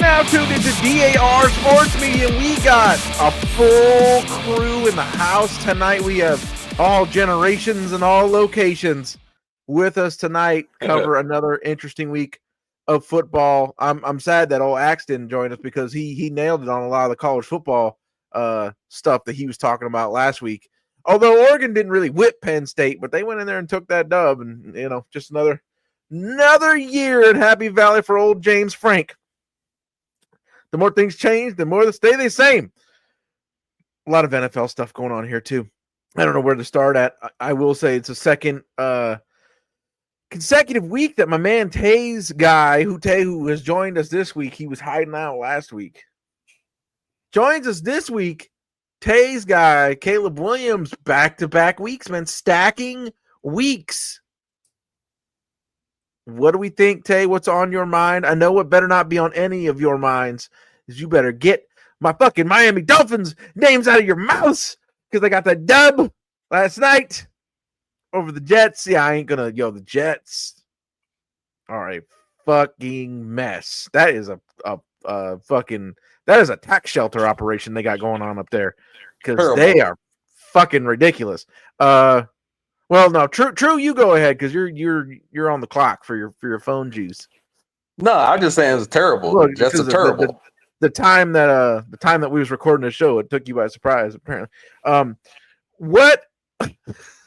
now tuned into DAR Sports Media. We got a full crew in the house tonight. We have all generations and all locations with us tonight. Cover another interesting week of football. I'm sad that old Axe didn't join us because he nailed it on a lot of the college football stuff that he was talking about last week. Although Oregon didn't really whip Penn State, but they went in there and took that dub, and just another year in Happy Valley for old James Frank. The more things change, the more they stay the same. A lot of NFL stuff going on here too. I don't know where to start at. I will say it's a second consecutive week that my man Tay's guy, who has joined us this week, he was hiding out last week, joins us this week. Tay's guy, Caleb Williams, back-to-back weeks, man, stacking weeks. What do we think, Tay? What's on your mind? I know what better not be on any of your minds is you better get my fucking Miami Dolphins names out of your mouth because I got that dub last night over the Jets. Yeah, I ain't gonna the Jets are a fucking mess. That is a tax shelter operation they got going on up there because they are fucking ridiculous. Well, no, true. You go ahead because you're on the clock for your phone juice. No, I'm just saying it's terrible. Look, Jets are terrible. The time that we was recording the show, it took you by surprise. Apparently, what?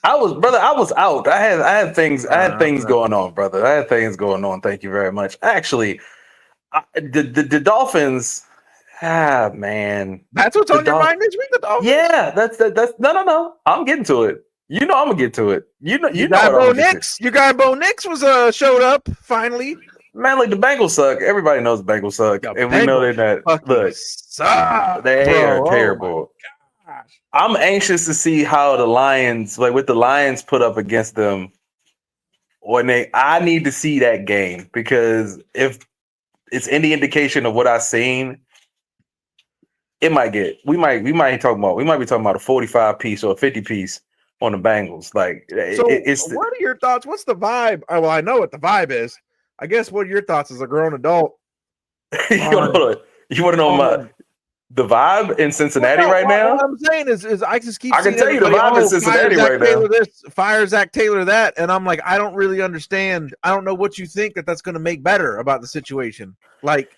I was out. I had things going on, brother. I had things going on. Thank you very much. Actually, the Dolphins. Ah, man, that's what's on your mind this week. The Dolphins. Yeah, that's no. I'm getting to it. You know I'm gonna get to it. You know. Bo Nix. Your guy Bo Nix was showed up finally. Man, like the Bengals suck. Everybody knows the Bengals suck, and we know they're not. Look, suck. They are terrible. Oh I'm anxious to see how the Lions, what the Lions put up against them. I need to see that game because if it's any indication of what I've seen, we might be talking about a 45 piece or a 50 piece on the Bengals. What are your thoughts? What's the vibe? Well, I know what the vibe is. I guess what are your thoughts as a grown adult? You want to know the vibe in Cincinnati right now? What I'm saying is I just keep. I can tell you the vibe in Cincinnati right now. Fire Zach Taylor that, and I'm like, I don't really understand. I don't know what you think that's going to make better about the situation. Like,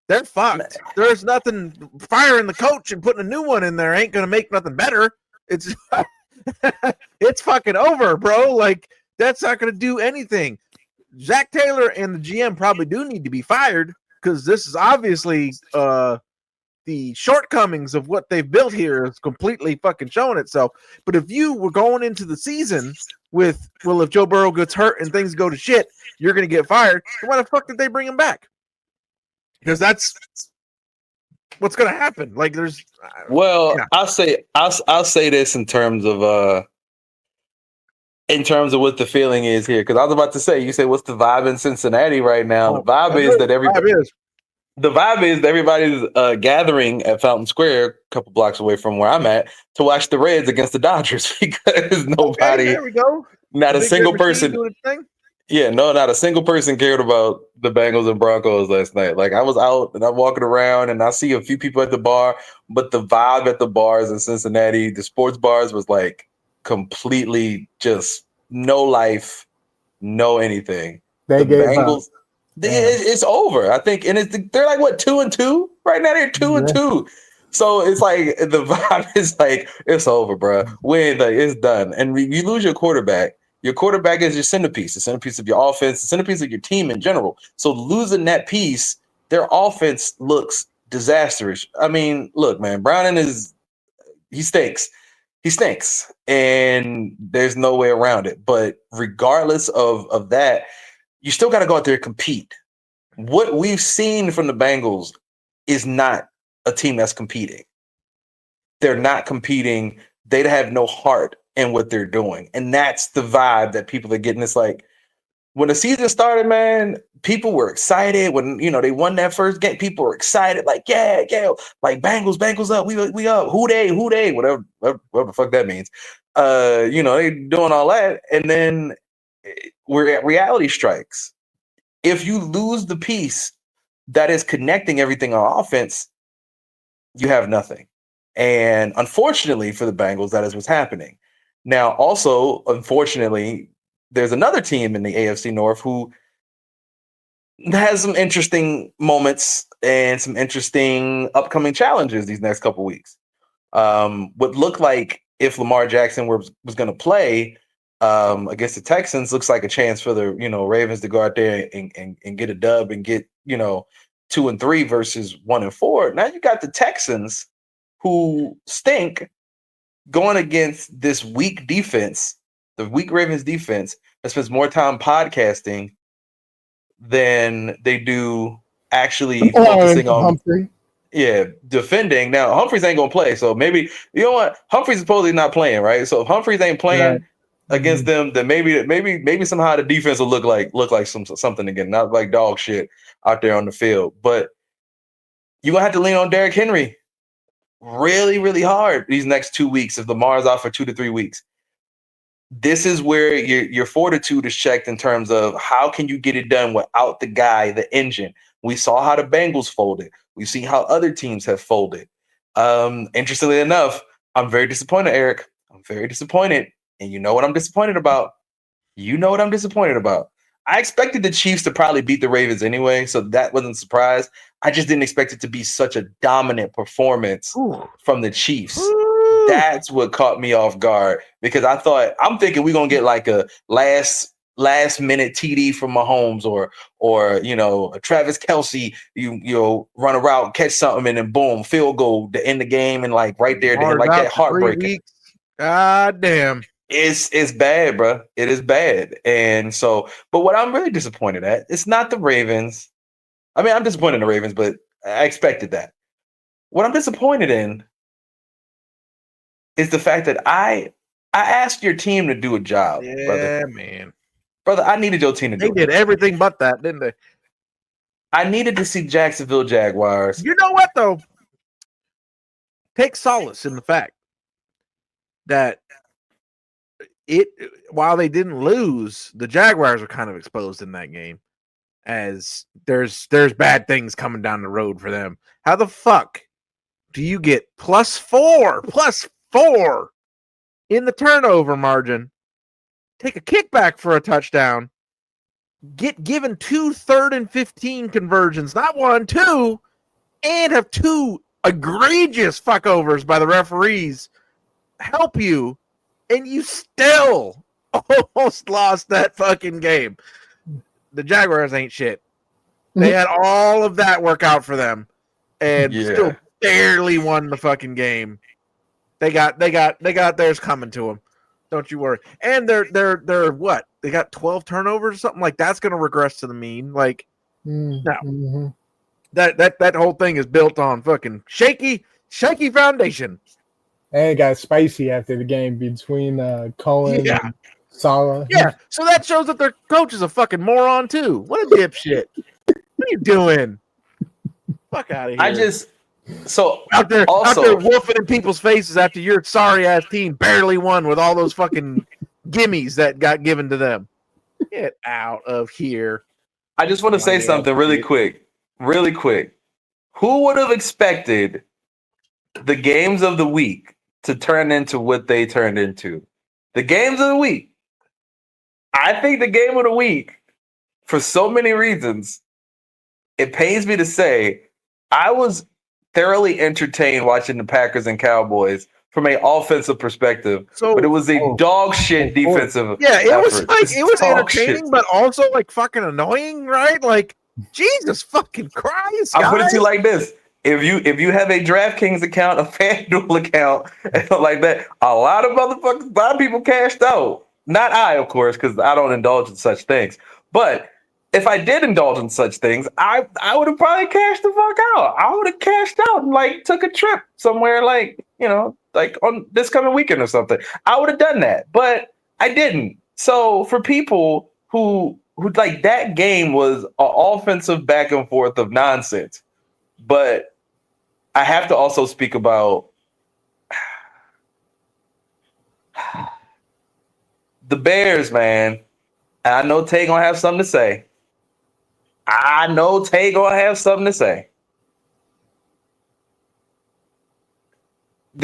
they're fucked. There's nothing. Firing the coach and putting a new one in there ain't going to make nothing better. It's it's fucking over, bro. Like, that's not going to do anything. Zach Taylor and the GM probably do need to be fired because this is obviously the shortcomings of what they've built here is completely fucking showing itself. But if you were going into the season with, if Joe Burrow gets hurt and things go to shit, you're going to get fired. So why the fuck did they bring him back? Because that's what's going to happen. Like, there's. I'll say this in terms of what the feeling is here. Because I was about to say, you say, what's the vibe in Cincinnati right now? The vibe is that everybody's gathering at Fountain Square, a couple blocks away from where I'm at, to watch the Reds against the Dodgers because nobody, there we go. Not a single person. Yeah, no, not a single person cared about the Bengals and Broncos last night. Like, I was out and I'm walking around and I see a few people at the bar, but the vibe at the bars in Cincinnati, the sports bars, was like completely just no life, no anything. The Bengals, it's over, I think, and they're like what 2-2 right now. They're 2-2, so it's like the vibe is like it's over, bro. It's done, and you lose your quarterback. Your quarterback is your centerpiece, the centerpiece of your offense, the centerpiece of your team in general. So losing that piece, their offense looks disastrous. I mean, look, man, Browning he stinks. He stinks, and there's no way around it. But regardless of that, you still got to go out there and compete. What we've seen from the Bengals is not a team that's competing. They're not competing. They have no heart in what they're doing. And that's the vibe that people are getting. It's like when the season started, man, people were excited. When, they won that first game, people were excited. Like, yeah, like Bengals up. We up. Who they, whatever the fuck that means. They doing all that. And then we're at reality strikes. If you lose the piece that is connecting everything on offense, you have nothing. And unfortunately for the Bengals, that is what's happening. Now, also, unfortunately, there's another team in the AFC North who has some interesting moments and some interesting upcoming challenges these next couple weeks. What looked like if Lamar Jackson was going to play against the Texans, looks like a chance for the Ravens to go out there and get a dub and get 2-3 versus 1-4. Now you got the Texans who stink going against this weak defense, the weak Ravens defense that spends more time podcasting than they do actually focusing on Humphrey. Yeah, defending. Now Humphreys ain't gonna play, so maybe you know what? Humphreys is supposedly not playing, right? So if Humphreys ain't playing against them, then maybe somehow the defense will look like something again, not like dog shit out there on the field. But you're gonna have to lean on Derrick Henry really, really hard these next 2 weeks if Lamar's out for 2 to 3 weeks. This is where your fortitude is checked in terms of how can you get it done without the guy, the engine. We saw how the Bengals folded. We see how other teams have folded. Interestingly enough, I'm very disappointed, Eric. I'm very disappointed. And you know what I'm disappointed about? I expected the Chiefs to probably beat the Ravens anyway, so that wasn't a surprise. I just didn't expect it to be such a dominant performance from the Chiefs. That's what caught me off guard because I'm thinking we're gonna get like a last minute TD from Mahomes or a Travis Kelce, you run a route, catch something, and then boom, field goal to end the game, and like right there, like that heartbreaking. God damn. It's bad, bro. It is bad. And so, but what I'm really disappointed at, it's not the Ravens. I mean, I'm disappointed in the Ravens, but I expected that. What I'm disappointed in is the fact that I asked your team to do a job, brother. Yeah, man. Brother, I needed your team to do it. They did everything but that, didn't they? I needed to see Jacksonville Jaguars. You know what, though? Take solace in the fact that while they didn't lose, the Jaguars were kind of exposed in that game as there's bad things coming down the road for them. How the fuck do you get plus four in the turnover margin, take a kickback for a touchdown, get given 2 3rd and 15 conversions, not 1, 2, and have 2 egregious fuckovers by the referees help you, and you still almost lost that fucking game? The Jaguars ain't shit. They had all of that work out for them and still barely won the fucking game. They got theirs coming to them. Don't you worry. And they're what? They got 12 turnovers or something like that's going to regress to the mean. Like no. That whole thing is built on fucking shaky foundation. And it got spicy after the game between Cohen and Salah. Yeah, so that shows that their coach is a fucking moron too. What a dipshit. What are you doing? Fuck out of here. Out there wolfing in people's faces after your sorry ass team barely won with all those fucking gimmies that got given to them. Get out of here. I just want to say something really quick. Who would have expected the games of the week to turn into what they turned into? The games of the week. I think the game of the week, for so many reasons, it pains me to say, I was thoroughly entertained watching the Packers and Cowboys from an offensive perspective, but it was a dog shit defensive. Yeah, it was entertaining, but also like fucking annoying, right? Like Jesus fucking Christ! I'll put it to you like this: if you have a DraftKings account, a FanDuel account, like that, a lot of people cashed out. Not I, of course, because I don't indulge in such things. But if I did indulge in such things, I would have probably cashed the fuck out. I would have cashed out and like took a trip somewhere, like like on this coming weekend or something. I would have done that, but I didn't. So for people who like that game was an offensive back and forth of nonsense. But I have to also speak about the Bears, man. And I know Tay gonna have something to say. I I know Tay gonna have something to say.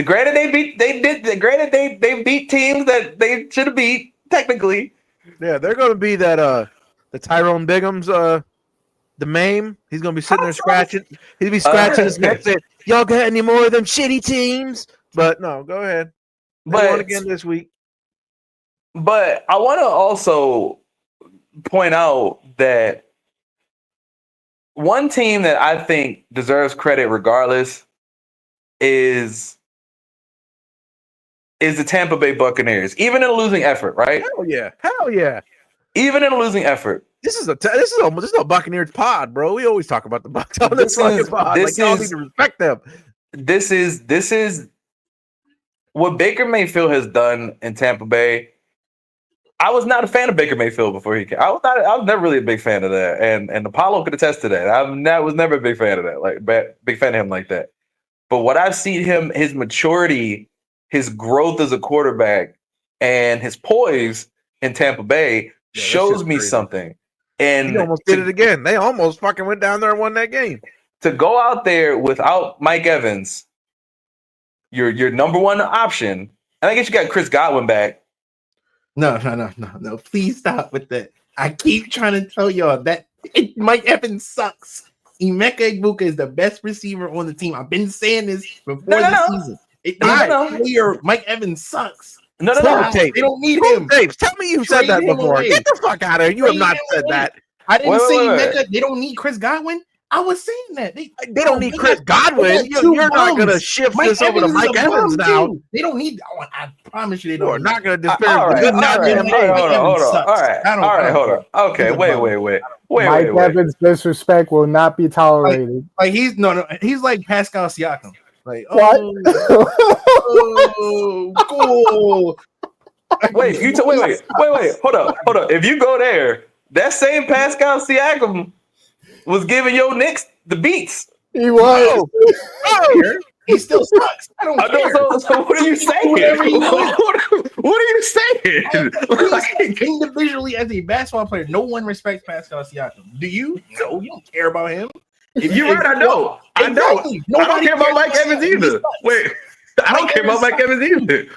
Granted, they beat teams that they should have beat technically. Yeah, they're going to be that the Tyrone Bigham's the meme. He's going to be sitting there scratching. He'll be scratching his neck saying, "Y'all got any more of them shitty teams?" But no, go ahead. They won again this week. But I want to also point out that one team that I think deserves credit regardless is the Tampa Bay Buccaneers, even in a losing effort, right? Hell yeah! Even in a losing effort. This is a Buccaneers pod, bro. We always talk about the Bucs on this fucking pod. Y'all need to respect them. This is what Baker Mayfield has done in Tampa Bay. I was not a fan of Baker Mayfield before he came. I was never really a big fan of that, and Apollo could attest to that. I was never a big fan of that, big fan of him like that. But what I've seen him, his maturity, his growth as a quarterback, and his poise in Tampa Bay shows me something. And he almost did it again. They almost fucking went down there and won that game. To go out there without Mike Evans, your number one option, and I guess you got Chris Godwin back. No. Please stop with that. I keep trying to tell y'all that Mike Evans sucks. Emeka Egbuka is the best receiver on the team. I've been saying this before the season. Mike Evans sucks. No. They don't need him. Dave, tell me you said that before. Get the fuck out of here. You have not said that. I didn't say Emeka. They don't need Chris Godwin. I was saying that. They don't need Chris Godwin. You're not going to shift this over to Mike Evans now. They don't need. I promise you, they don't. You're not going to disparage all right, hold on. Okay, wait. Mike Evans' disrespect will not be tolerated. Like he's he's like Pascal Siakam. Like, cool. Wait, hold up. If you go there, that same Pascal Siakam was giving your Knicks the beats. He was. He still sucks. I don't care. So what are you saying? What are you saying? Individually, as a basketball player, no one respects Pascal Siakam. Do you? No, you don't care about him. You're right. I know. Exactly. I don't care about Mike Evans either. Wait. I don't care about Mike Evans either.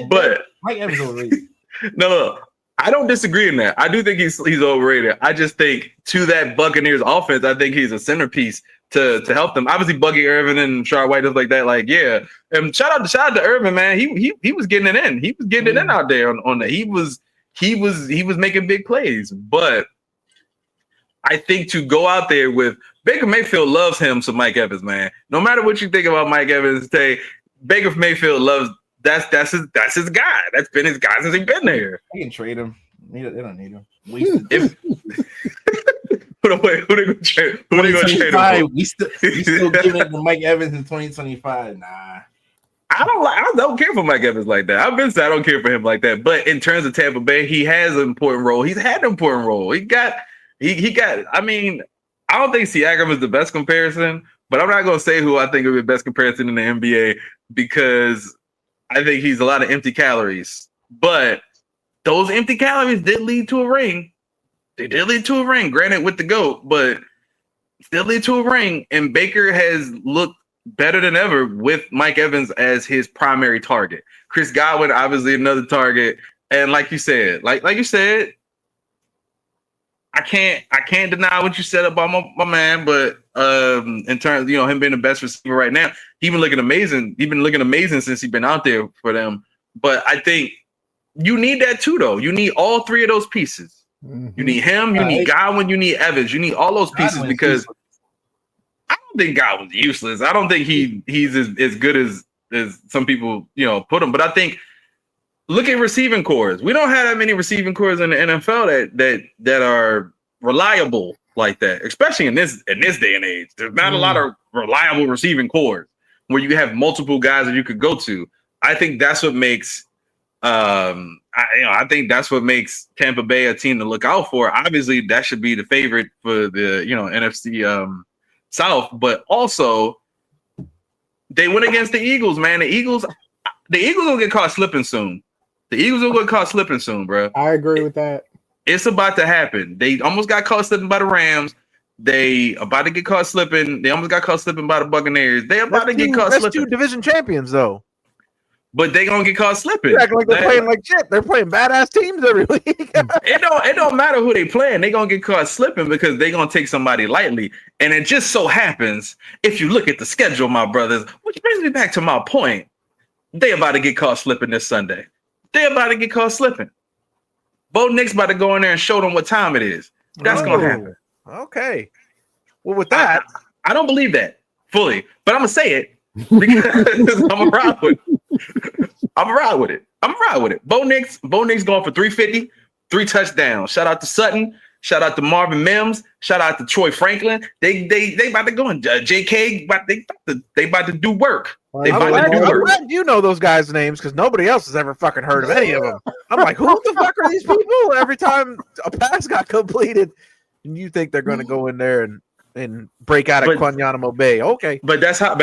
But Mike Evans is overrated. No. I don't disagree in that. I do think he's overrated. I just think to that Buccaneers offense, I think he's a centerpiece to help them. Obviously, Buggy Irvin and Shard White, stuff like that. Like, yeah. And shout out to Irvin, man. He was getting it in. He was getting it in out there on that. He was making big plays. But I think to go out there with Baker Mayfield loves him some Mike Evans, man. No matter what you think about Mike Evans, Baker Mayfield loves that's his guy. That's been his guy since he's been there. They can trade him. They don't need him. Who they gonna trade? Who they gonna trade him for? We still giving it to Mike Evans in 2025. Nah. I don't care for Mike Evans like that. I've been saying I don't care for him like that. But in terms of Tampa Bay, he has an important role. He's had an important role. He got. I mean, I don't think Siakam is the best comparison, but I'm not gonna say who I think would be the best comparison in the NBA because I think he's a lot of empty calories. But those empty calories did lead to a ring. They did lead to a ring, granted with the GOAT, but still lead to a ring. And Baker has looked better than ever with Mike Evans as his primary target. Chris Godwin, obviously another target. And like you said, I can't deny what you said about my man, but in terms of him being the best receiver right now, he's been looking amazing. He's been looking amazing since he's been out there for them. But I think you need that too, though. You need all three of those pieces. Mm-hmm. You need him, you need Godwin, you need Evans. You need all those pieces because I don't think Godwin's useless. I don't think he's as good as some people put him. But I think look at receiving cores. We don't have that many receiving cores in the NFL that are reliable like that, especially in this day and age. There's not a lot of reliable receiving cores where you have multiple guys that you could go to. I think that's what makes I think that's what makes Tampa Bay a team to look out for. Obviously, that should be the favorite for the NFC South, but also they went against the Eagles, man. The Eagles will get caught slipping soon. Bro. I agree with that. It's about to happen. They almost got caught slipping by the Rams. They about to get caught slipping. They almost got caught slipping by the Buccaneers. They about to get caught slipping. That's 2 division champions, though. But they gonna get caught slipping. You're acting like they're playing like shit. They're playing badass teams every week. It don't matter who they playing. They gonna get caught slipping because they gonna take somebody lightly. And it just so happens, if you look at the schedule, my brothers, which brings me back to my point, they about to get caught slipping this Sunday. They about to get caught slipping. Bo Nick's about to go in there and show them what time it is. That's gonna happen. Okay. Well, with that, I don't believe that fully, but I'm gonna say it because I'm gonna ride with it. I'm gonna ride with it. Bo Nick's going for 350, 3 touchdowns. Shout out to Sutton. Shout out to Marvin Mims. Shout out to Troy Franklin. They about to go in. JK, they about to do work. I'm glad you know those guys' names because nobody else has ever fucking heard of any of them. I'm like, who the fuck are these people? Every time a pass got completed, and you think they're going to go in there and break out at Guantanamo Bay. Okay. But that's how.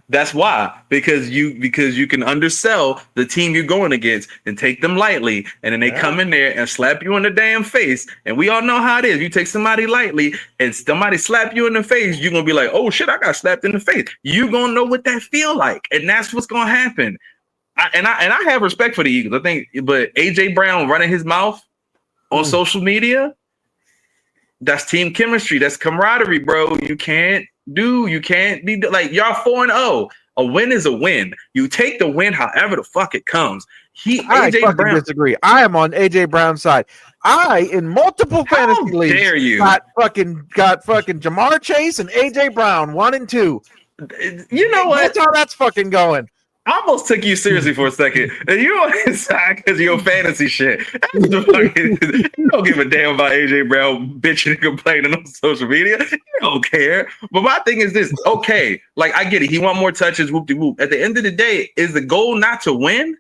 That's why. Because you can undersell the team you're going against and take them lightly. And then they come in there and slap you in the damn face. And we all know how it is. You take somebody lightly and somebody slap you in the face, you're gonna be like, oh shit, I got slapped in the face. You're gonna know what that feel like. And that's what's gonna happen. I have respect for the Eagles. I think, but AJ Brown running his mouth on social media. That's team chemistry. That's camaraderie, bro. You can't be like y'all 4-0. A win is a win. You take the win however the fuck it comes. I fucking disagree. I am on AJ Brown's side. In multiple fantasy leagues, dare you? got fucking Jamar Chase and AJ Brown 1 and 2. You know what? That's how that's fucking going. I almost took you seriously for a second. And you on his side because of your fantasy shit. You don't give a damn about AJ Brown bitching and complaining on social media. You don't care. But my thing is this. Okay, like I get it. He want more touches, whoop-de-whoop. At the end of the day, is the goal not to win?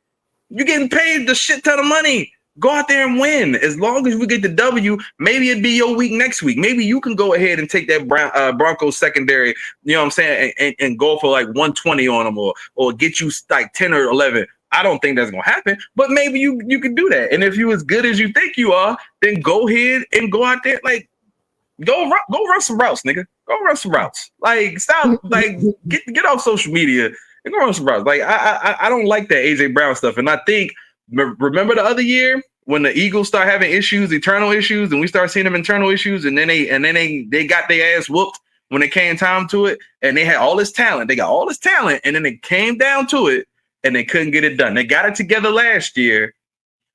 You're getting paid the shit ton of money. Go out there and win. As long as we get the W, maybe it'd be your week next week. Maybe you can go ahead and take that Broncos secondary, you know what I'm saying, and go for like 120 on them or get you like 10 or 11. I don't think that's going to happen, but maybe you can do that. And if you're as good as you think you are, then go ahead and go out there. Like, go run some routes, nigga. Go run some routes. Like, stop, like, get off social media and go run some routes. Like, I don't like that AJ Brown stuff. And I think, remember the other year when the Eagles start having issues, internal issues, and we start seeing them internal issues, and then they got their ass whooped when it came time to it, and they had all this talent. They got all this talent, and then it came down to it, and they couldn't get it done. They got it together last year,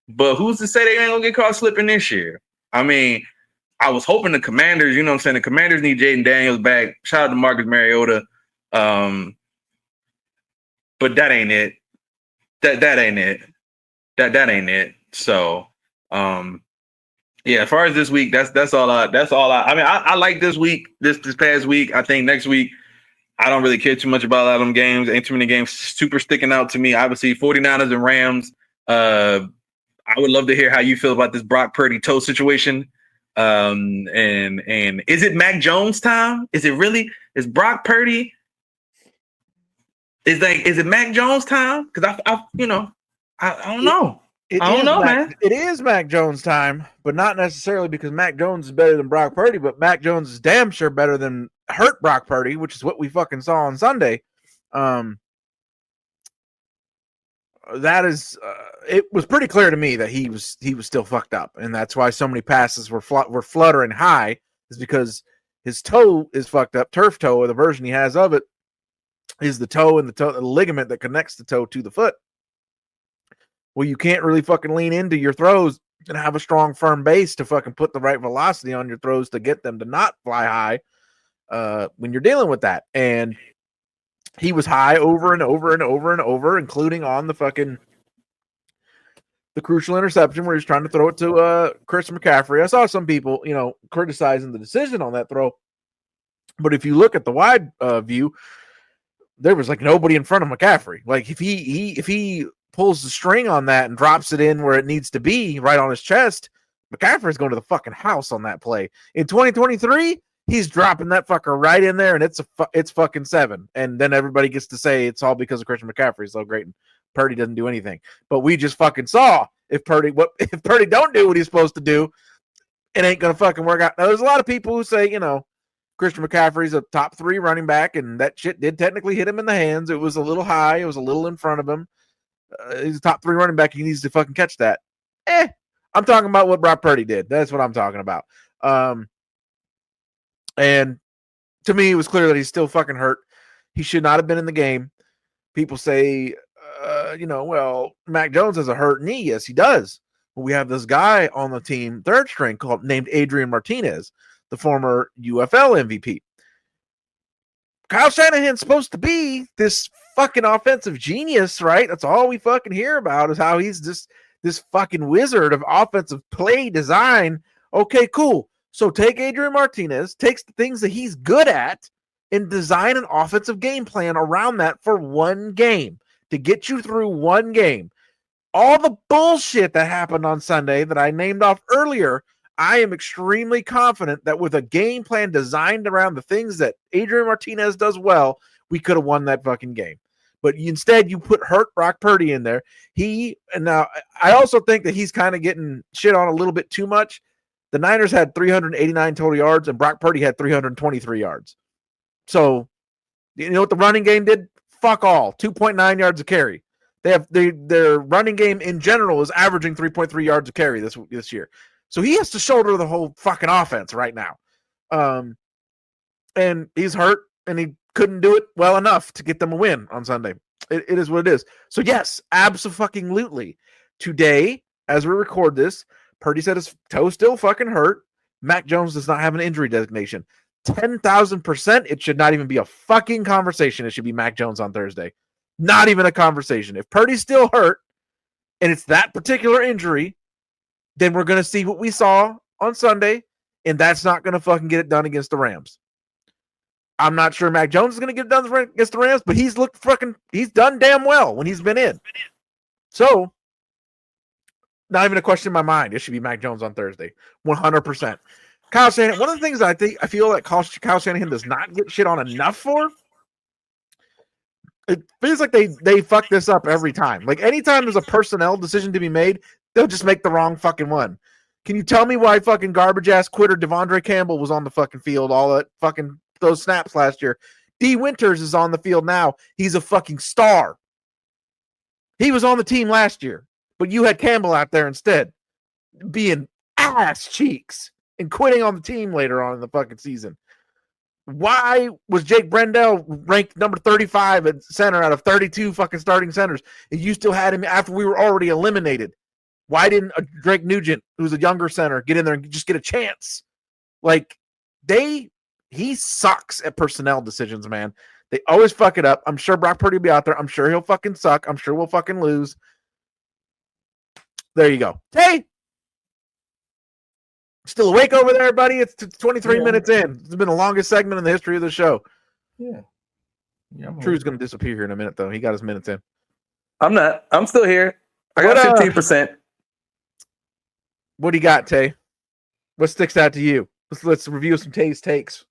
but who's to say they ain't gonna get caught slipping this year? I mean, I was hoping the Commanders, you know what I'm saying, the Commanders need Jaden Daniels back. Shout out to Marcus Mariota. But that ain't it. That ain't it. That ain't it. So, yeah. As far as this week, that's all. I mean, I like this week. This past week. I think next week, I don't really care too much about a lot of them games. Ain't too many games super sticking out to me. Obviously, 49ers and Rams. I would love to hear how you feel about this Brock Purdy toe situation. And is it Mac Jones time? Is it really? Is Brock Purdy? Is it Mac Jones time? Because I don't know. I don't know, man. It is Mac Jones time, but not necessarily because Mac Jones is better than Brock Purdy, but Mac Jones is damn sure better than hurt Brock Purdy, which is what we fucking saw on Sunday. That is, it was pretty clear to me that he was still fucked up, and that's why so many passes were fluttering high, is because his toe is fucked up. Turf toe, or the version he has of it, is the toe and the ligament that connects the toe to the foot. Well, you can't really fucking lean into your throws and have a strong, firm base to fucking put the right velocity on your throws to get them to not fly high when you're dealing with that. And he was high over and over and over and over, including on the crucial interception where he was trying to throw it to Chris McCaffrey. I saw some people, criticizing the decision on that throw. But if you look at the wide view, there was like nobody in front of McCaffrey. Like if he pulls the string on that and drops it in where it needs to be, right on his chest, McCaffrey's going to the fucking house on that play. In 2023, he's dropping that fucker right in there, and it's fucking 7. And then everybody gets to say it's all because of Christian McCaffrey. So great. Purdy doesn't do anything. But we just fucking saw if Purdy don't do what he's supposed to do, it ain't gonna fucking work out. Now, there's a lot of people who say, Christian McCaffrey's a top 3 running back, and that shit did technically hit him in the hands. It was a little high. It was a little in front of him. He's a top 3 running back. He needs to fucking catch that. I'm talking about what Brock Purdy did. That's what I'm talking about. And to me, it was clear that he's still fucking hurt. He should not have been in the game. People say, well, Mac Jones has a hurt knee. Yes, he does. But we have this guy on the team, third string, named Adrian Martinez, the former UFL MVP. Kyle Shanahan's supposed to be this fucking offensive genius, right? That's all we fucking hear about is how he's this fucking wizard of offensive play design. Okay, cool. So take Adrian Martinez, takes the things that he's good at, and design an offensive game plan around that for one game to get you through one game. All the bullshit that happened on Sunday that I named off earlier, I am extremely confident that with a game plan designed around the things that Adrian Martinez does well, we could have won that fucking game. But instead, you put hurt Brock Purdy in there. Now, I also think that he's kind of getting shit on a little bit too much. The Niners had 389 total yards, and Brock Purdy had 323 yards. So, you know what the running game did? Fuck all. 2.9 yards a carry. Their running game in general is averaging 3.3 yards a carry this year. So he has to shoulder the whole fucking offense right now. And he's hurt, and he couldn't do it well enough to get them a win on Sunday. It is what it is. So yes, abso-fucking-lutely. Today, as we record this, Purdy said his toe still fucking hurt. Mac Jones does not have an injury designation. 10,000%, it should not even be a fucking conversation. It should be Mac Jones on Thursday. Not even a conversation. If Purdy's still hurt, and it's that particular injury, then we're going to see what we saw on Sunday, and that's not going to fucking get it done against the Rams. I'm not sure Mac Jones is going to get it done against the Rams, but he's done damn well when he's been in. So, not even a question in my mind. It should be Mac Jones on Thursday. 100%. Kyle Shanahan, one of the things I feel like Kyle Shanahan does not get shit on enough for, it feels like they fuck this up every time. Like anytime there's a personnel decision to be made, they'll just make the wrong fucking one. Can you tell me why fucking garbage ass quitter Devondre Campbell was on the fucking field all that fucking those snaps last year? D. Winters is on the field now. He's a fucking star. He was on the team last year, but you had Campbell out there instead, being ass cheeks and quitting on the team later on in the fucking season. Why was Jake Brendel ranked number 35 at center out of 32 fucking starting centers, and you still had him after we were already eliminated? Why didn't Drake Nugent, who's a younger center, get in there and just get a chance? Like, he sucks at personnel decisions, man. They always fuck it up. I'm sure Brock Purdy will be out there. I'm sure he'll fucking suck. I'm sure we'll fucking lose. There you go. Hey! Still awake over there, buddy? It's 23 minutes in. It's been the longest segment in the history of the show. Yeah. Drew's going to disappear here in a minute, though. He got his minutes in. I'm not. I'm still here. I got 15%. What do you got, Tay? What sticks out to you? Let's review some Tay's takes.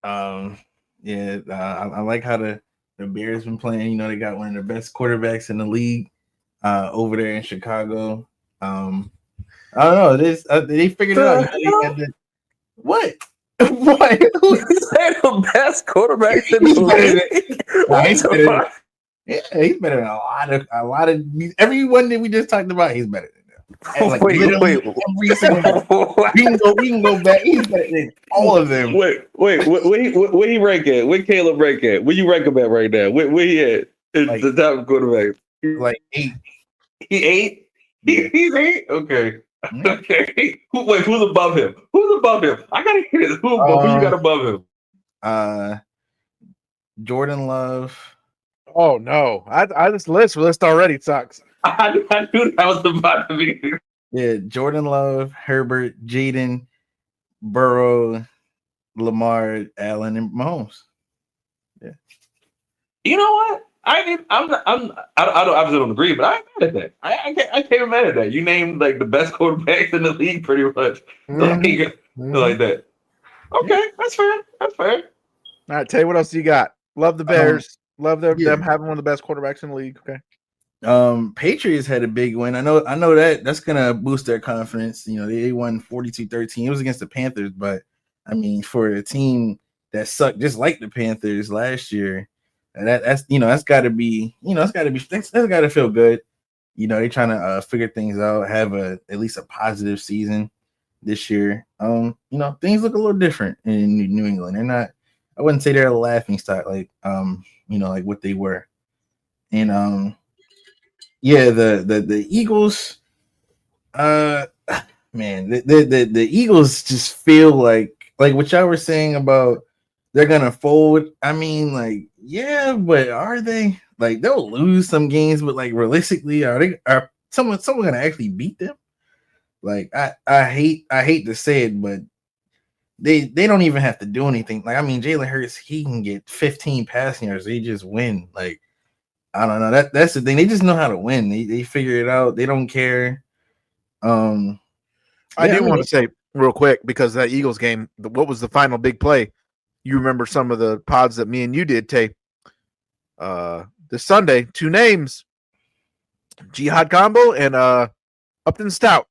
I like how the Bears been playing. You know, they got one of the best quarterbacks in the league over there in Chicago. I don't know. They figured it out. What? What? Who's the best quarterback in the league? He's better than a lot of everyone that we just talked about. He's better than them. Like, wait. Every single we can go back. He's better than all of them. Wait. Where he rank at? Where Caleb rank at? Where you rank him at right now? Where he at? Like, the top quarterback. Like 8. He 8? Yeah. He's 8? Okay. Okay. Who's above him? Who's above him? I gotta hear this. Who you got above him? Jordan Love. Oh no! This list already sucks. I knew that was about to be. Yeah, Jordan Love, Herbert, Jaden, Burrow, Lamar, Allen, and Mahomes. Yeah. You know what? I obviously don't agree, but I'm mad at that. I can't be mad at that. You named like the best quarterbacks in the league, pretty much, like that. Okay, that's fair. That's fair. All right, Tay, what else do you got? Love the Bears. Love them having one of the best quarterbacks in the league. Okay. Patriots had a big win. I know that's gonna boost their confidence. You know, they won 42-13. It was against the Panthers, but I mean, for a team that sucked just like the Panthers last year, that's gotta feel good. You know, they're trying to figure things out, have at least a positive season this year. You know, things look a little different in New England. They're not, I wouldn't say they're a laughing stock like like what they were. And yeah, the Eagles, man, the Eagles just feel like what y'all were saying about they're gonna fold. I mean, like, yeah, but are they? Like, they'll lose some games, but like realistically, are someone gonna actually beat them? Like, I hate to say it, but they don't even have to do anything. Like, I mean, Jalen Hurts, he can get 15 passing yards, they just win. Like, I don't know. That's the thing. They just know how to win. They figure it out. They don't care. I do want to say real quick, because that Eagles game, what was the final big play? You remember some of the pods that me and you did, Tay. This Sunday, 2 names: Jihad Combo and Upton Stout.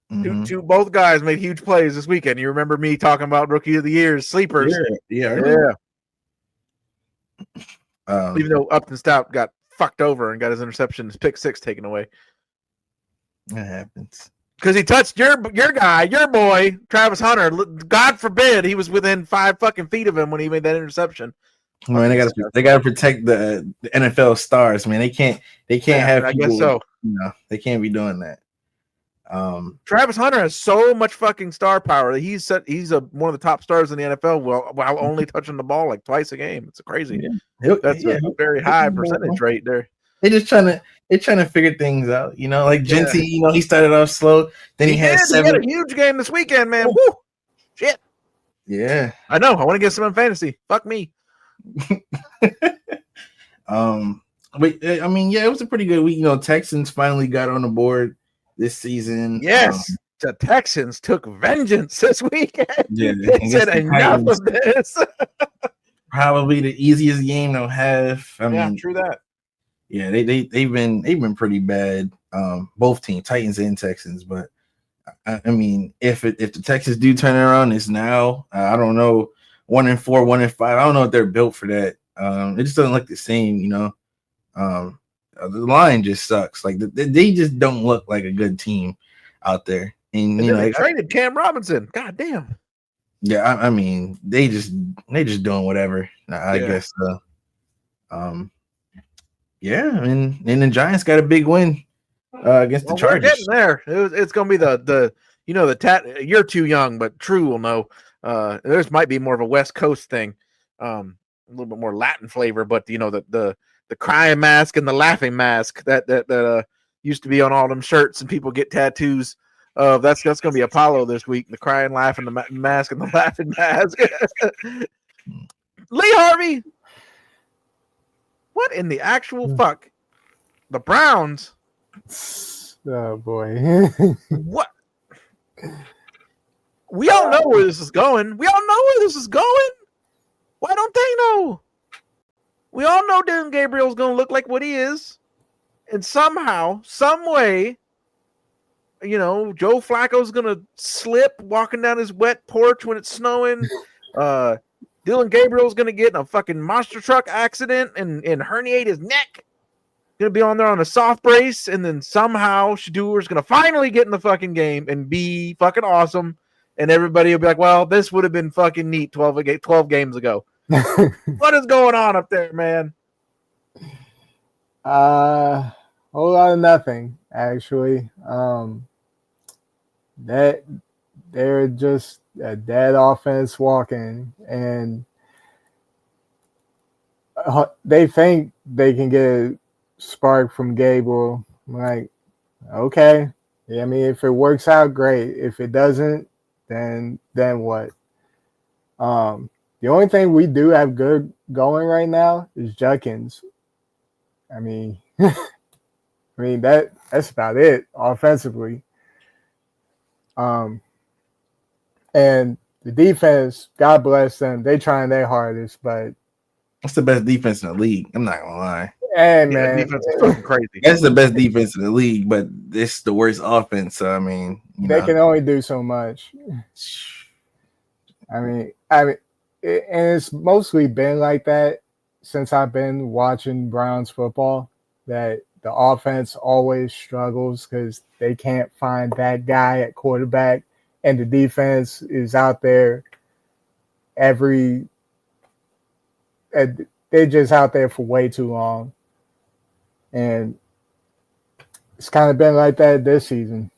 Mm-hmm. Both guys made huge plays this weekend. You remember me talking about Rookie of the Year sleepers? Yeah. Even though Upton Stout got fucked over and got his interception, his pick 6 taken away. That happens because he touched your guy, your boy, Travis Hunter. God forbid he was within 5 fucking feet of him when he made that interception. Man, they gotta protect the NFL stars, man. They can't have people, I guess so. They can't be doing that. Travis Hunter has so much fucking star power that he's one of the top stars in the NFL while only touching the ball like twice a game. It's crazy. Yeah. That's a very high percentage rate there. They're trying to figure things out, like Genty. He started off slow, then he had a huge game this weekend, man. Woo! Shit. Yeah, I know. I want to get some in fantasy. Fuck me. But I mean, yeah, it was a pretty good week. Texans finally got on the board this season. Yes, the Texans took vengeance this weekend. Yeah, they said enough of this. Probably the easiest game they'll have. I mean, true that. Yeah, they've been pretty bad. Both teams, Titans and Texans. But I mean, if the Texans do turn it around, it's now. I don't know, 1-4, 1-5. I don't know if they're built for that. It just doesn't look the same. The line just sucks. Like they just don't look like a good team out there. And they traded Cam Robinson. God damn. Yeah, I mean, they just doing whatever. I guess. Yeah, and the Giants got a big win against the Chargers. We're getting there. It's going to be the you're too young, but True will know. This might be more of a West Coast thing, a little bit more Latin flavor. But the crying mask and the laughing mask that used to be on all them shirts, and people get tattoos. That's going to be Apollo this week. The crying, laughing, the mask, and the laughing mask. Lee Harvey. What in the actual fuck? The Browns? Oh, boy. What? We all know where this is going. Why don't they know? We all know Dylan Gabriel's going to look like what he is. And somehow, some way, Joe Flacco's going to slip walking down his wet porch when it's snowing. Dylan Gabriel's going to get in a fucking monster truck accident and herniate his neck. Going to be on there on a soft brace, and then somehow Shadour's going to finally get in the fucking game and be fucking awesome, and everybody will be like, well, this would have been fucking neat 12 games ago. What is going on up there, man? Whole lot of nothing, actually. That they're just a dead offense walking, and they think they can get a spark from Gabriel. I'm like, okay. Yeah, I mean, if it works out, great. If it doesn't, then what? The only thing we do have good going right now is Judkins. I mean, that's about it offensively. And the defense, God bless them, they trying their hardest, but what's the best defense in the league? I'm not gonna lie. Hey, that man. defense is fucking crazy. That's the best defense in the league, but it's the worst offense. So I mean, They can only do so much. I mean, and it's mostly been like that since I've been watching Browns football, that the offense always struggles because they can't find that guy at quarterback, and the defense is out there they're just out there for way too long. And it's kind of been like that this season.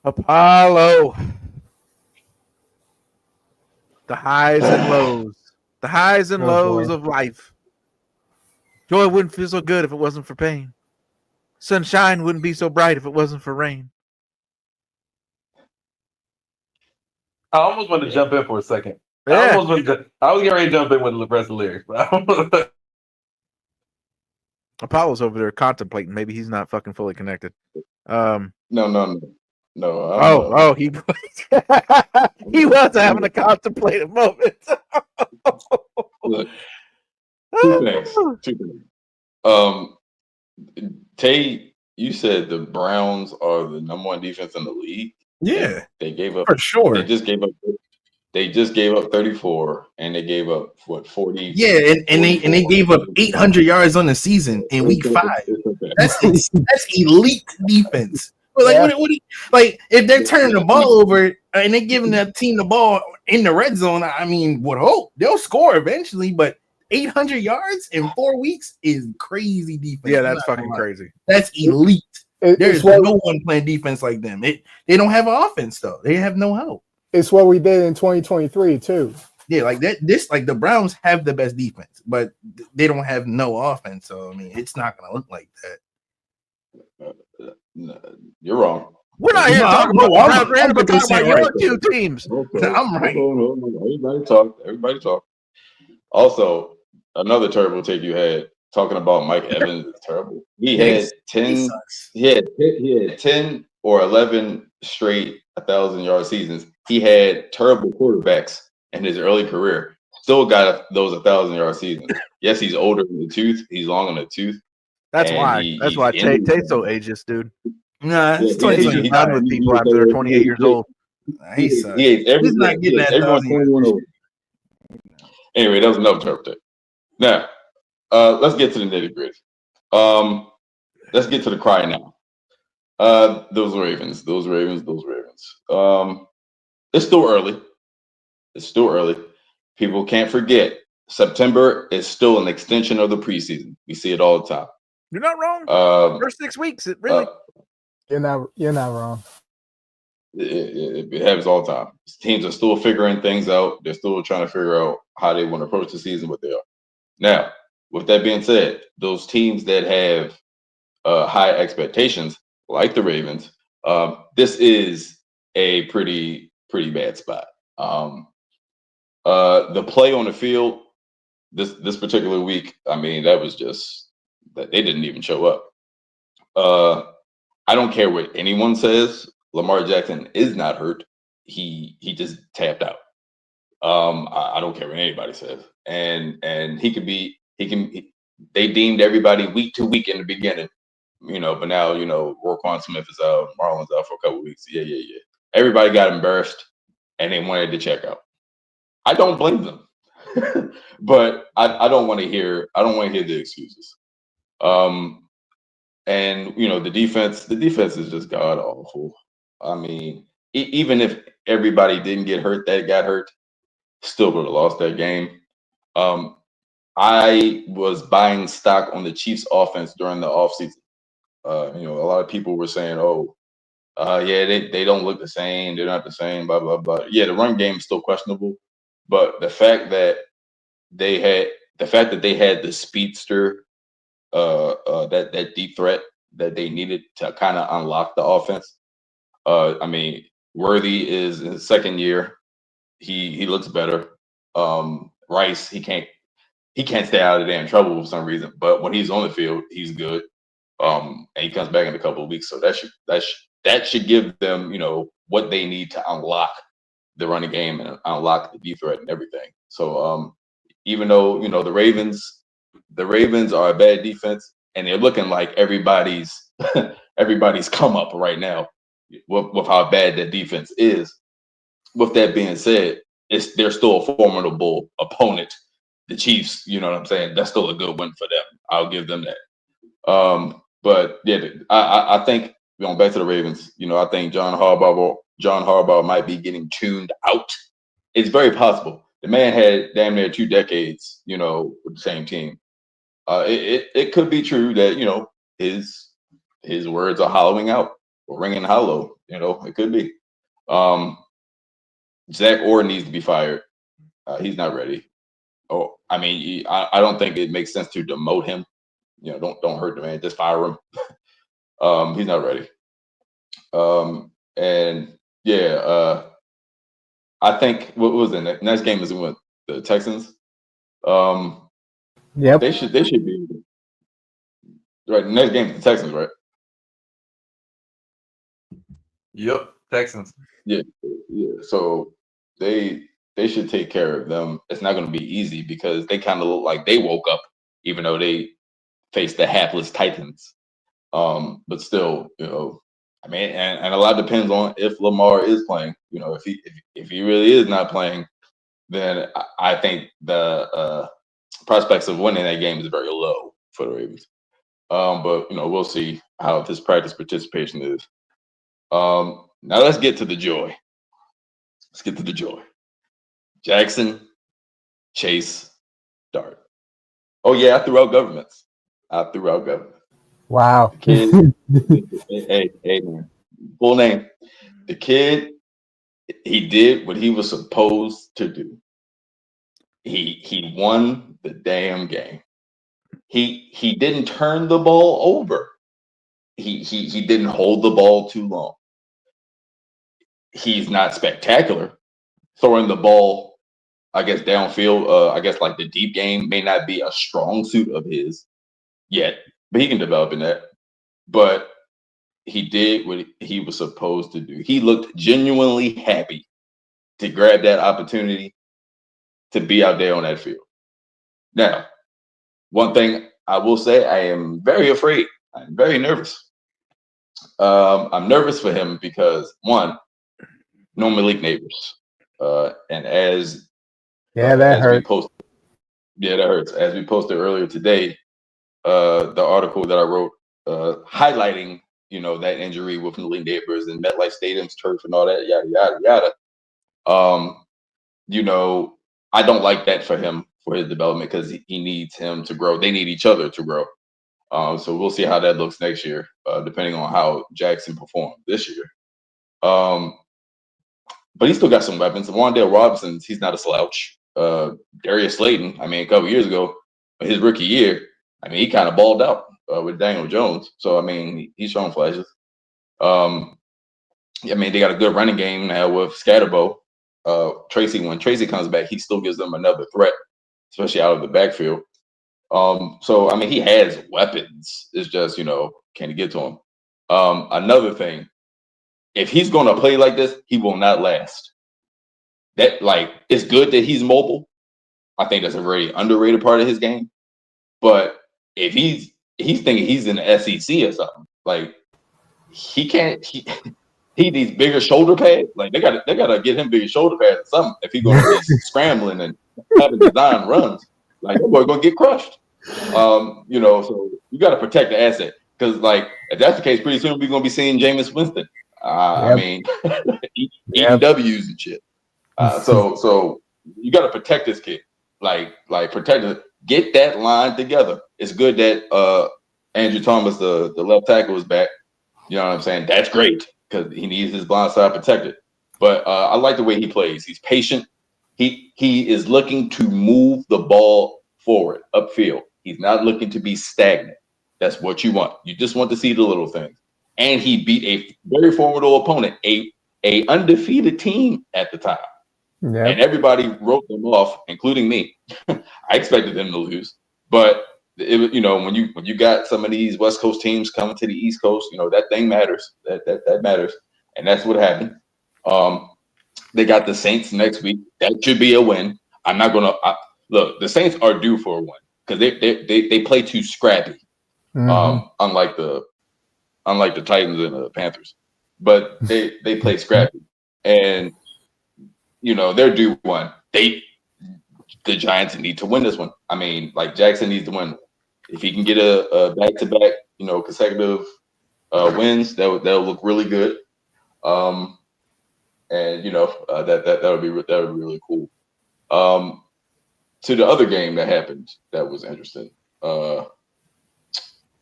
Apollo. The highs and lows. The highs and lows of life. Joy wouldn't feel so good if it wasn't for pain. Sunshine wouldn't be so bright if it wasn't for rain. I almost wanted to jump in for a second. Yeah. I was getting ready to jump in with the rest of the lyrics, but Apollo's over there contemplating. Maybe he's not fucking fully connected. No. He he was having a contemplative moment. Look, two things. Tay, you said the Browns are the number one defense in the league. Yeah, they gave up for sure. They just gave up 34, and they gave up 40. Yeah, and they gave up 800 yards on the season in week 5. That's elite defense. But like if they're turning the ball over and they're giving that team the ball in the red zone, I mean, would hope they'll score eventually. But 800 yards in 4 weeks is crazy defense. Yeah, that's fucking crazy. That's elite. There's no one playing defense like them. They don't have an offense though. They have no help. It's what we did in 2023 too. Yeah, like that. Like the Browns have the best defense, but they don't have no offense. So I mean, it's not going to look like that. No, you're wrong. We're not here to talk about the Browns. We're here to talk about your two teams. Okay. I'm right. Everybody talk. Also, another terrible take you had talking about Mike Evans is terrible. He had 10. He had 10 or 11 straight 1,000-yard seasons. He had terrible quarterbacks in his early career. Still got those 1,000-yard seasons. Yes, he's older in the tooth. He's long in the tooth. That's why. That's why Tate's so ageless, dude. Nah, he's done with people after they're 28 years old. He's not getting that. Everyone's 21 over. Anyway, that was another terrible take. Now, let's get to the nitty gritty. Let's get to the cry now. Those Ravens. It's still early. People can't forget. September is still an extension of the preseason. We see it all the time. You're not wrong. First 6 weeks, it really. You're not wrong. It happens all the time. Teams are still figuring things out. They're still trying to figure out how they want to approach the season, what they are. Now, with that being said, those teams that have high expectations, like the Ravens, this is a pretty bad spot. The play on the field this particular week, I mean, that was just that they didn't even show up. I don't care what anyone says. Lamar Jackson is not hurt. He just tapped out. I don't care what anybody says. And they deemed everybody week to week in the beginning, but now, Roquan Smith is out, Marlon's out for a couple of weeks. Yeah. Everybody got embarrassed and they wanted to check out. I don't blame them. But I don't want to hear the excuses. And the defense is just god awful. I mean, even if everybody didn't get hurt that got hurt, still would have lost that game. I was buying stock on the Chiefs offense during the offseason. A lot of people were saying, they don't look the same, they're not the same, blah blah blah. Yeah, the run game is still questionable, but the fact that they had the speedster, that deep threat that they needed to kind of unlock the offense. I mean, Worthy is in his second year. He looks better. Rice, he can't stay out of the damn trouble for some reason, but when he's on the field, he's good. And he comes back in a couple of weeks, so that should give them, what they need to unlock the running game and unlock the deep threat and everything. So even though the Ravens are a bad defense, and they're looking like everybody's come up right now with how bad that defense is. With that being said, they're still a formidable opponent. The Chiefs, you know what I'm saying? That's still a good win for them. I'll give them that. But yeah, I think going back to the Ravens, I think John Harbaugh might be getting tuned out. It's very possible. The man had damn near 2 decades, with the same team. It could be true that his words are hollowing out or ringing hollow. It could be. Zach Orr needs to be fired. He's not ready. Oh, I mean, I don't think it makes sense to demote him. Don't hurt the man. Just fire him. He's not ready. And yeah, I think what was the next game is with the Texans. Yep. They should be right. The next game is the Texans, right? Yep, Texans. Yeah. So they should take care of them. It's not going to be easy because they kind of look like they woke up, even though they faced the hapless Titans. But still, I mean, and a lot depends on if Lamar is playing. If he really is not playing, then I think the prospects of winning that game is very low for the Ravens. But we'll see how this practice participation is. Now let's get to the joy. Jackson, Chase, Dart. Oh yeah, I threw out governments. Wow. Kid, hey, man. Full name. The kid, he did what he was supposed to do. He won the damn game. He didn't turn the ball over. He didn't hold the ball too long. He's not spectacular. Throwing the ball, I guess, downfield, I guess like the deep game may not be a strong suit of his yet, but he can develop in that. But he did what he was supposed to do. He looked genuinely happy to grab that opportunity to be out there on that field. Now, one thing I will say, I am very afraid. I'm very nervous. I'm nervous for him because, one, no Malik neighbors. And that hurts. That hurts. As we posted earlier today, the article that I wrote highlighting, that injury with Malik Neighbors and MetLife Stadium's turf and all that, yada, yada, yada. I don't like that for him, for his development, because he needs him to grow. They need each other to grow. So we'll see how that looks next year, depending on how Jackson performed this year. But he's still got some weapons. Wan'Dale Robinson, he's not a slouch. Darius Slayton, I mean, a couple years ago, his rookie year, I mean, he kind of balled out with Daniel Jones. So, I mean, he's showing flashes. I mean, they got a good running game now with Scatterbo. Tracy, when Tracy comes back, he still gives them another threat, especially out of the backfield. So, I mean, he has weapons. It's just, can he get to him? Another thing, if he's going to play like this, he will not last. It's good that he's mobile. I think that's a very underrated part of his game. But if he's thinking he's in the SEC or something, he can't. He needs bigger shoulder pads. They gotta get him bigger shoulder pads or something if he's gonna be scrambling and having design runs. That boy gonna get crushed. So you gotta protect the asset, because if that's the case, pretty soon we're gonna be seeing Jameis Winston. I mean, EWs and shit. So you gotta protect this kid. Protect it. Get that line together. It's good that Andrew Thomas, the left tackle, is back. You know what I'm saying? That's great, because he needs his blind side protected. But I like the way he plays. He's patient. He is looking to move the ball forward, upfield. He's not looking to be stagnant. That's what you want. You just want to see the little things. And he beat a very formidable opponent, a undefeated team at the time. Yep. And everybody wrote them off, including me. I expected them to lose, but when you got some of these West Coast teams coming to the East Coast, that thing matters. That matters, and that's what happened. They got the Saints next week. That should be a win. I'm not gonna. look, the Saints are due for one because they play too scrappy. Unlike the Titans and the Panthers, but they play scrappy, and they're due one. The Giants need to win this one. I mean, like Jackson needs to win. If he can get a back-to-back, consecutive wins, that'll look really good. And that would be really cool. To the other game that happened, that was interesting.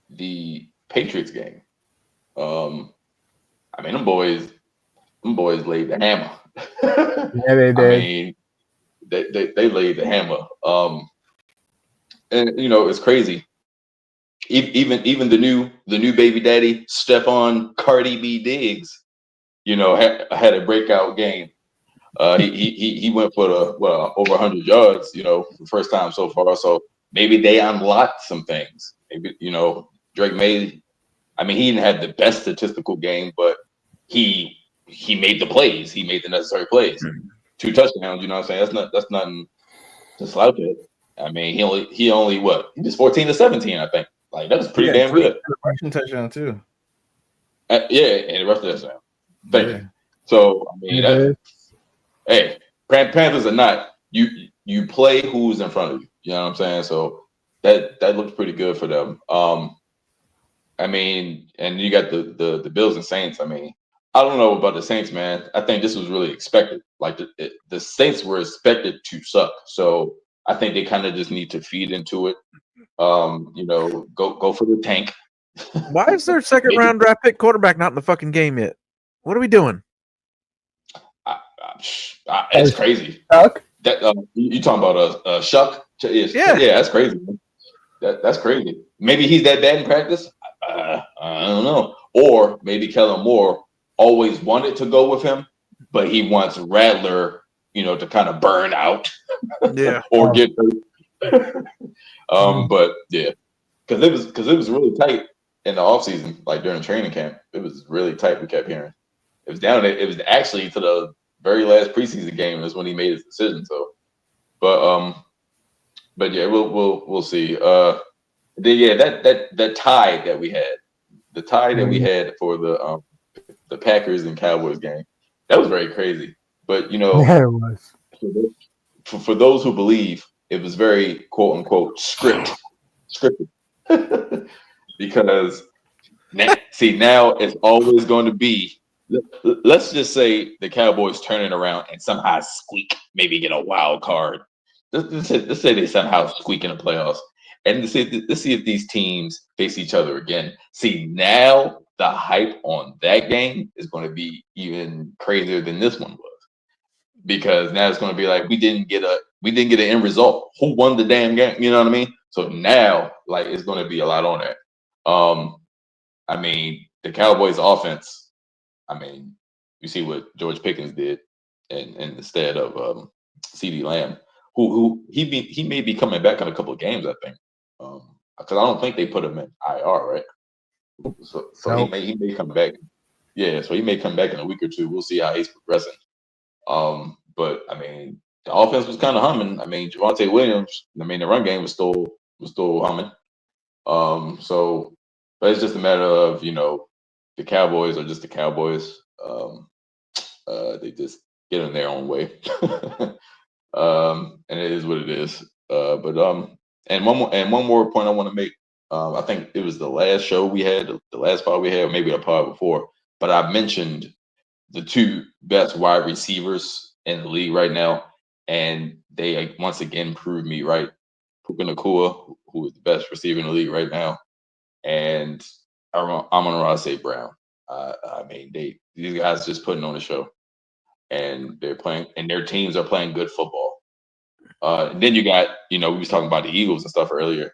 The Patriots game. I mean, them boys laid the hammer. Yeah, they did. I mean, they laid the hammer. And it's crazy. Even the new baby daddy Stephon Cardi B Diggs, had a breakout game. He went for over 100 yards, for the first time so far. So maybe they unlocked some things. Maybe Drake May. I mean, he didn't have the best statistical game, but he made the plays. He made the necessary plays. 2 touchdowns. You know what I'm saying? That's nothing to slouch at. I mean, he only he just 14 to 17, I think. Like that was pretty damn good. Rushing touchdown too. And the rest of that. Thank you. So I mean, hey, Panthers are not. You play who's in front of you. You know what I'm saying? So that looks pretty good for them. I mean, and you got the Bills and Saints. I mean, I don't know about the Saints, man. I think this was really expected. Like the Saints were expected to suck. So I think they kind of just need to feed into it. Go for the tank. Why is their second round draft pick quarterback not in the fucking game yet? What are we doing? It's crazy. Shuck? That you talking about Shuck? Yeah, that's crazy. That's crazy. Maybe he's that bad in practice. I don't know. Or maybe Kellen Moore always wanted to go with him, but he wants Rattler, to kind of burn out. Yeah. Or get hurt. But yeah, because it was really tight in the offseason, like during training camp. It was really tight. We kept hearing it was down. It was actually to the very last preseason game is when he made his decision. So, but yeah, we'll see. That tie that we had, for the Packers and Cowboys game, that was very crazy. But yeah, it was. For those who believe, it was very quote unquote scripted, because now it's always going to be. Let's just say the Cowboys turn it around and somehow squeak, maybe get a wild card. Let's say they somehow squeak in the playoffs, and let's see if these teams face each other again. See, now the hype on that game is going to be even crazier than this one was, because now it's going to be like we didn't get an end result. Who won the damn game? You know what I mean? So now, like, it's going to be a lot on that. I mean, the Cowboys' offense. I mean, you see what George Pickens did, and instead of CeeDee Lamb, who he may be coming back in a couple of games, I think, because I don't think they put him in IR, right? So nope. he may come back. Yeah, so he may come back in a week or two. We'll see how he's progressing. But I mean, the offense was kind of humming. I mean, Javonte Williams. I mean, the run game was still humming. So, but it's just a matter of the Cowboys are just the Cowboys. They just get in their own way, and it is what it is. And one more point I want to make. I think it was the last show we had, the last pod we had, or maybe a pod before. But I mentioned the 2 best wide receivers in the league right now, and they once again proved me right. Puka Nacua, who is the best receiver in the league right now, and Amon-Ra St. Brown. I mean, these guys just putting on a show, and they're playing, and their teams are playing good football. And then you got, we was talking about the Eagles and stuff earlier.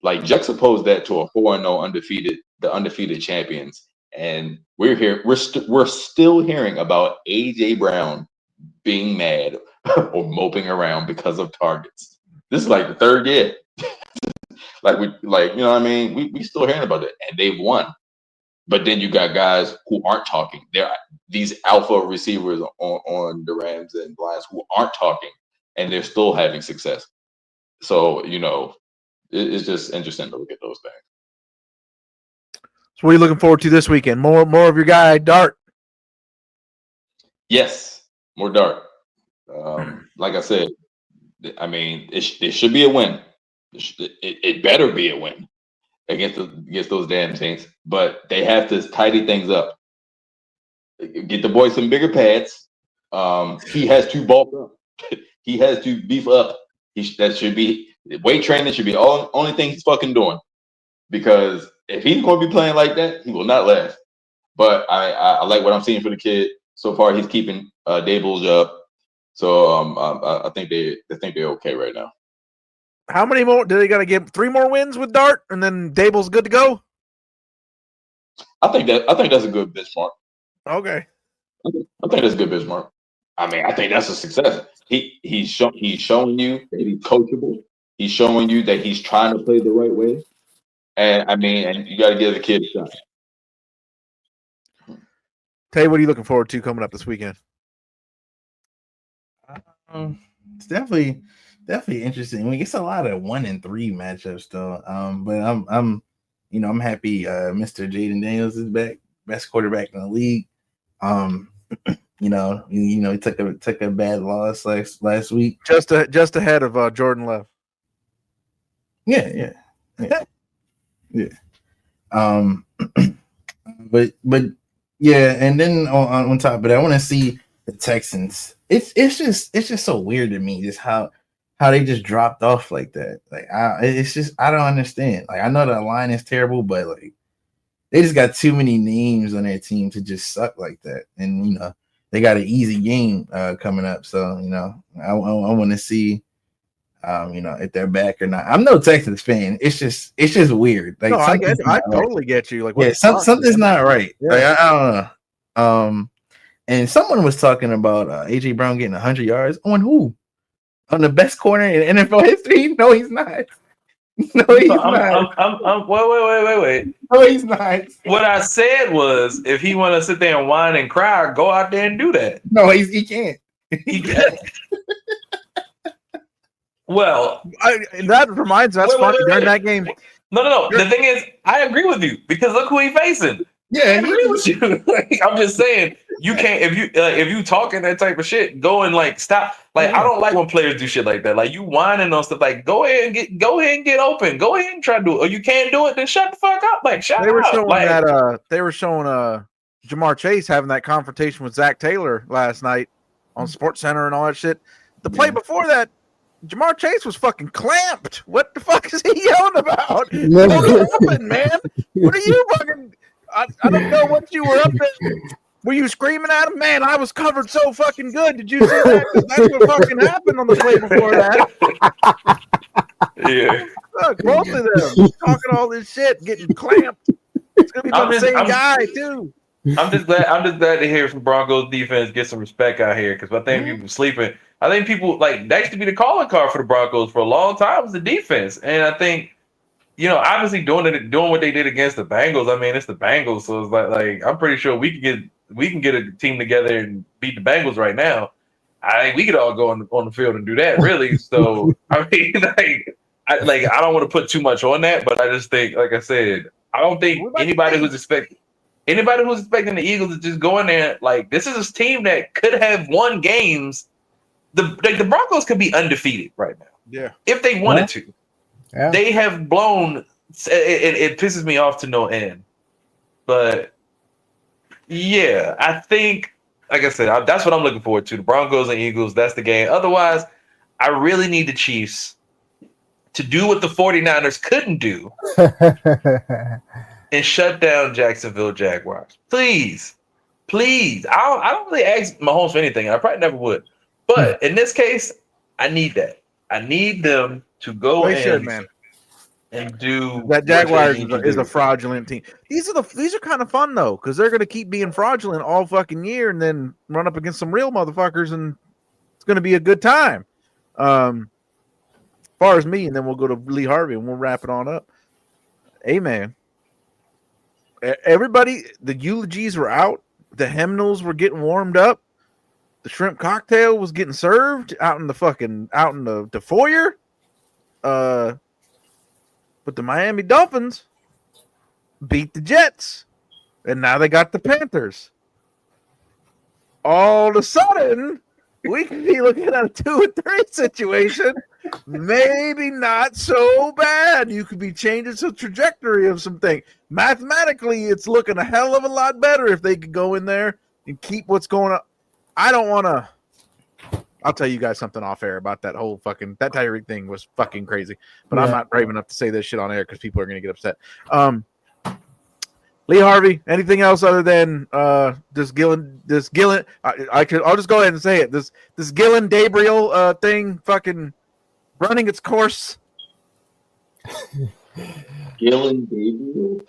Like, juxtapose that to a 4-0 undefeated champions, and we're still hearing about AJ Brown being mad or moping around because of targets. This is like the 3rd year. you know what I mean? We still hearing about it, and they've won. But then you got guys who aren't talking. They're these alpha receivers on the Rams and Lions who aren't talking, and they're still having success. So it's just interesting to look at those things. So what are you looking forward to this weekend? More of your guy Dart. Yes, more Dart. Like I said, I mean, it should be a win. It better be a win against those damn Saints. But they have to tidy things up. Get the boy some bigger pads. He has to bulk up. He has to beef up. That should be weight training. Should be only thing he's fucking doing. Because if he's going to be playing like that, he will not last. But I like what I'm seeing for the kid so far. He's keeping Dable's up. So I think they're okay right now. How many more? Do they got to get 3 more wins with Dart, and then Dable's good to go? I think that's a good benchmark. Okay. I think that's a good benchmark. I mean, I think that's a success. He's showing you that he's coachable. He's showing you that he's trying to play the right way. And I mean, and you got to give the kid a shot. Tay, what are you looking forward to coming up this weekend? It's definitely interesting. We get a lot of 1 and 3 matchups though. But I'm happy. Mr. Jaden Daniels is back, best quarterback in the league. He took a bad loss last week, just ahead of Jordan Love. Yeah. But yeah, and then on top of that, I want to see the Texans. It's just so weird to me just how they just dropped off like that. Like I don't understand. Like I know the line is terrible, but like they just got too many names on their team to just suck like that. And they got an easy game coming up, so I want to see if they're back or not. I'm no Texans fan. It's just weird. Like, no, I totally get you. Like, yeah, something's not right. Yeah. Like, I don't know. And someone was talking about AJ Brown getting 100 yards on who? On the best corner in NFL history? No, he's not. No, he's not. Wait. No, he's not. What I said was, if he want to sit there and whine and cry, go out there and do that. No, he can't. He can't. Well, that reminds me. That's funny. During that game. No. The thing is, I agree with you because look who he's facing. Yeah, I agree with you. I'm just saying, you can't if you talking that type of shit, go and like stop. Like I don't like when players do shit like that. Like you whining on stuff. Like go ahead and get open. Go ahead and try to do it. Or you can't do it, then shut the fuck up. Like shut up. They were showing Jamar Chase having that confrontation with Zach Taylor last night on SportsCenter and all that shit. The play before that, Jamar Chase was fucking clamped. What the fuck is he yelling about? What happened, man? What are you fucking? I don't know what you were up there. Were you screaming at him? Man, I was covered so fucking good. Did you see that? That's what fucking happened on the play before that. Yeah. Look, both of them talking all this shit, getting clamped. It's gonna be the same guy too. I'm just glad to hear some Broncos defense get some respect out here because I think people sleeping. I think people like that used to be the calling card for the Broncos for a long time was the defense, and I think. Obviously doing what they did against the Bengals. I mean, it's the Bengals, so it's like I'm pretty sure we can get a team together and beat the Bengals right now. I think we could all go on the field and do that, really. So I mean, I don't want to put too much on that, but I just think, like I said, I don't think anybody who's expecting the Eagles to just go in there like this is a team that could have won games. The Broncos could be undefeated right now, yeah, if they wanted to. Yeah. They have blown. It pisses me off to no end, but yeah, I think, like I said, that's what I'm looking forward to. The Broncos and Eagles. That's the game. Otherwise, I really need the Chiefs to do what the 49ers couldn't do and shut down Jacksonville Jaguars. Please. I don't really ask Mahomes for anything. I probably never would, but in this case, I need that. I need them to go and do that. Jaguars is a fraudulent team. These are kind of fun though, because they're going to keep being fraudulent all fucking year, and then run up against some real motherfuckers, and it's going to be a good time. As far as me, and then we'll go to Lee Harvey and we'll wrap it on up. Hey man, everybody, the eulogies were out, the hymnals were getting warmed up, the shrimp cocktail was getting served out in the foyer. But the Miami Dolphins beat the Jets, and now they got the Panthers. All of a sudden, we could be looking at a 2-3 situation. Maybe not so bad. You could be changing some trajectory of something. Mathematically, it's looking a hell of a lot better if they could go in there and keep what's going on. I don't want to. I'll tell you guys something off air about that whole fucking that Tyreek thing was fucking crazy. But I'm not brave enough to say this shit on air because people are going to get upset. Lee Harvey, anything else other than this Gillen? I'll just go ahead and say it. This Gillen Gabriel thing, fucking running its course. Gillen Gabriel.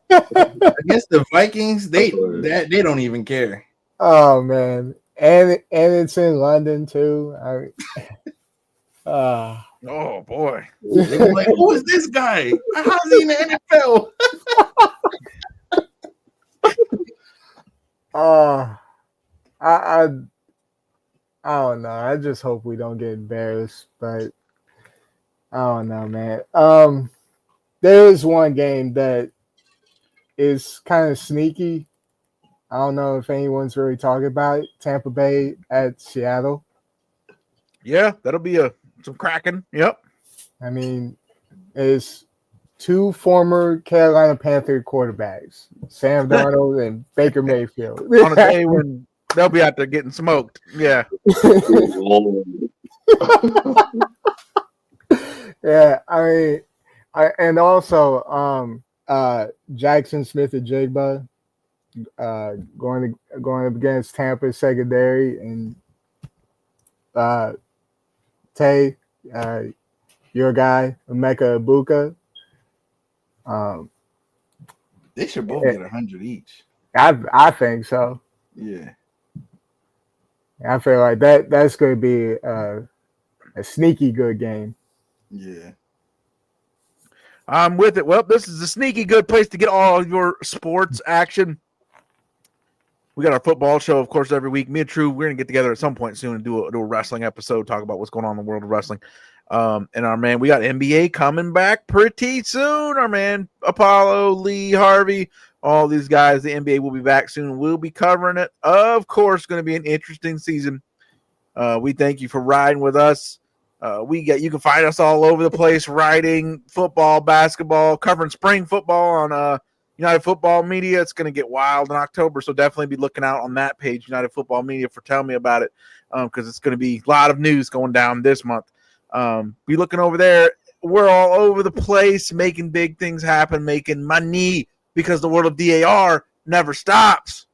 Against the Vikings, they don't even care. Oh man, and it's in London too. Oh boy, like, who is this guy? How's he in the NFL? I don't know. I just hope we don't get embarrassed, but I don't know, man. There is one game that is kind of sneaky. I don't know if anyone's really talking about it. Tampa Bay at Seattle. Yeah, that'll be some cracking. Yep. I mean, it's two former Carolina Panther quarterbacks, Sam Darnold and Baker Mayfield. On a day when they'll be out there getting smoked. Yeah. Yeah, I mean, and also Jackson Smith-Njigba going up against Tampa secondary, and Tay, your guy, Emeka Egbuka. They should both get 100 each. I think so. Yeah. I feel like that's going to be a sneaky good game. Yeah. I'm with it. Well, this is a sneaky good place to get all your sports action. We got our football show, of course, every week. Me and True, we're going to get together at some point soon and do a wrestling episode, talk about what's going on in the world of wrestling. And our man, we got NBA coming back pretty soon. Our man, Apollo, Lee, Harvey, all these guys, the NBA will be back soon. We'll be covering it. Of course, going to be an interesting season. We thank you for riding with us. You can find us all over the place, writing football, basketball, covering spring football on United Football Media. It's going to get wild in October, so definitely be looking out on that page, United Football Media, for Tell Me About It, because it's going to be a lot of news going down this month. Be looking over there. We're all over the place, making big things happen, making money, because the world of DAR never stops.